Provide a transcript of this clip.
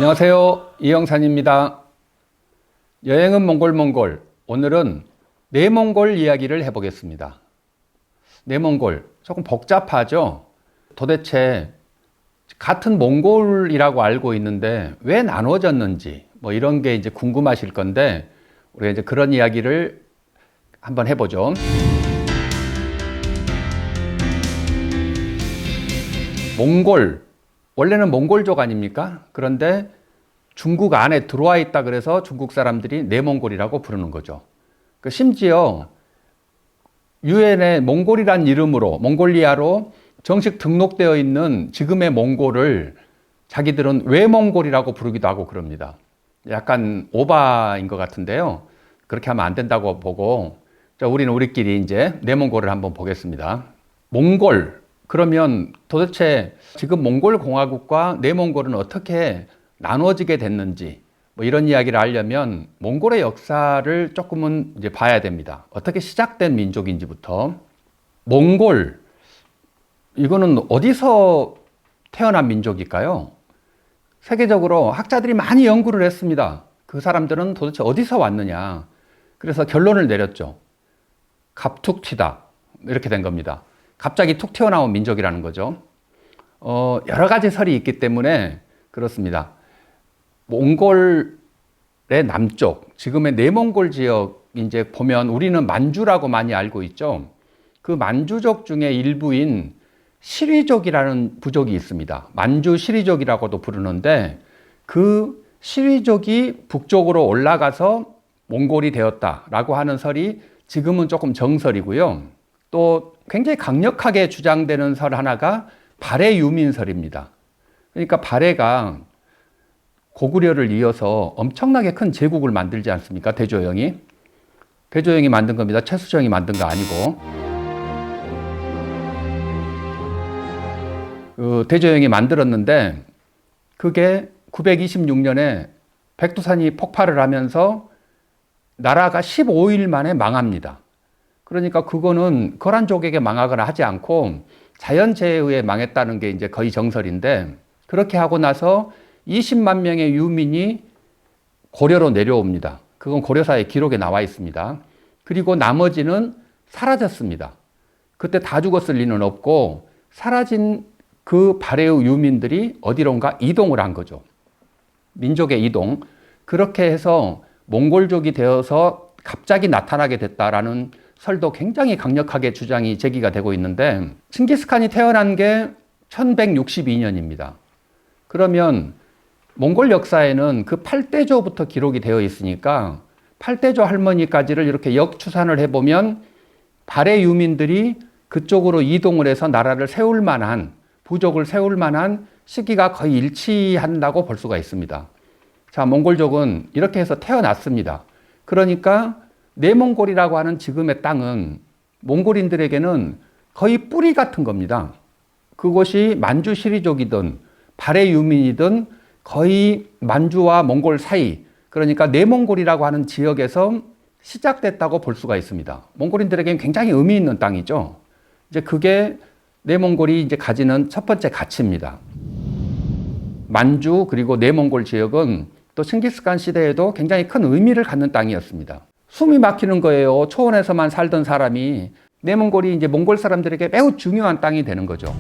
안녕하세요. 이영산입니다. 여행은 몽골. 오늘은 내몽골 이야기를 해보겠습니다. 내몽골 조금 복잡하죠? 도대체 같은 몽골이라고 알고 있는데 왜 나눠졌는지 뭐 이런 게 이제 궁금하실 건데 우리가 이제 그런 이야기를 한번 해보죠. 몽골, 원래는 몽골족 아닙니까? 그런데 중국 안에 들어와 있다 그래서 중국 사람들이 내몽골이라고 부르는 거죠. 심지어 유엔에 몽골이란 이름으로 몽골리아로 정식 등록되어 있는 지금의 몽골을 자기들은 외몽골이라고 부르기도 하고 그럽니다. 약간 오바인 것 같은데요. 그렇게 하면 안 된다고 보고 자, 우리는 우리끼리 이제 내몽골을 한번 보겠습니다. 몽골, 그러면 도대체 지금 몽골 공화국과 내몽골은 어떻게 나눠지게 됐는지 뭐 이런 이야기를 하려면 몽골의 역사를 조금은 이제 봐야 됩니다. 어떻게 시작된 민족인지부터. 몽골, 이거는 어디서 태어난 민족일까요? 세계적으로 학자들이 많이 연구를 했습니다. 그 사람들은 도대체 어디서 왔느냐. 그래서 결론을 내렸죠. 갑툭튀다. 이렇게 된 겁니다. 갑자기 툭 튀어나온 민족이라는 거죠. 여러 가지 설이 있기 때문에 그렇습니다. 몽골의 남쪽, 지금의 내몽골 지역 이제 보면 우리는 만주라고 많이 알고 있죠. 그 만주족 중에 일부인 시리족이라는 부족이 있습니다. 만주 시리족이라고도 부르는데 그 시리족이 북쪽으로 올라가서 몽골이 되었다라고 하는 설이 지금은 조금 정설이고요. 또 굉장히 강력하게 주장되는 설 하나가 발해 유민설입니다. 그러니까 발해가 고구려를 이어서 엄청나게 큰 제국을 만들지 않습니까? 대조영이. 대조영이 만든 겁니다. 최수정이 만든 거 아니고. 대조영이 만들었는데 그게 926년에 백두산이 폭발을 하면서 나라가 15일 만에 망합니다. 그러니까 그거는 거란족에게 망하거나 하지 않고 자연재해에 의해 망했다는 게 이제 거의 정설인데 그렇게 하고 나서 20만 명의 유민이 고려로 내려옵니다. 그건 고려사의 기록에 나와 있습니다. 그리고 나머지는 사라졌습니다. 그때 다 죽었을 리는 없고 사라진 그 발해의 유민들이 어디론가 이동을 한 거죠. 민족의 이동. 그렇게 해서 몽골족이 되어서 갑자기 나타나게 됐다라는 설도 굉장히 강력하게 주장이 제기가 되고 있는데 칭기스칸이 태어난 게 1162년입니다. 그러면 몽골 역사에는 그 8대조부터 기록이 되어 있으니까 8대조 할머니까지를 이렇게 역추산을 해보면 발해 유민들이 그쪽으로 이동을 해서 나라를 세울 만한, 부족을 세울 만한 시기가 거의 일치한다고 볼 수가 있습니다. 자, 몽골족은 이렇게 해서 태어났습니다. 그러니까 내몽골이라고 하는 지금의 땅은 몽골인들에게는 거의 뿌리 같은 겁니다. 그곳이 만주 시리족이든 발해 유민이든 거의 만주와 몽골 사이, 그러니까 내몽골이라고 하는 지역에서 시작됐다고 볼 수가 있습니다. 몽골인들에게는 굉장히 의미 있는 땅이죠. 이제 그게 내몽골이 이제 가지는 첫 번째 가치입니다. 만주 그리고 내몽골 지역은 또 칭기스칸 시대에도 굉장히 큰 의미를 갖는 땅이었습니다. 숨이 막히는 거예요. 초원에서만 살던 사람이 내몽골이 이제 몽골 사람들에게 매우 중요한 땅이 되는 거죠.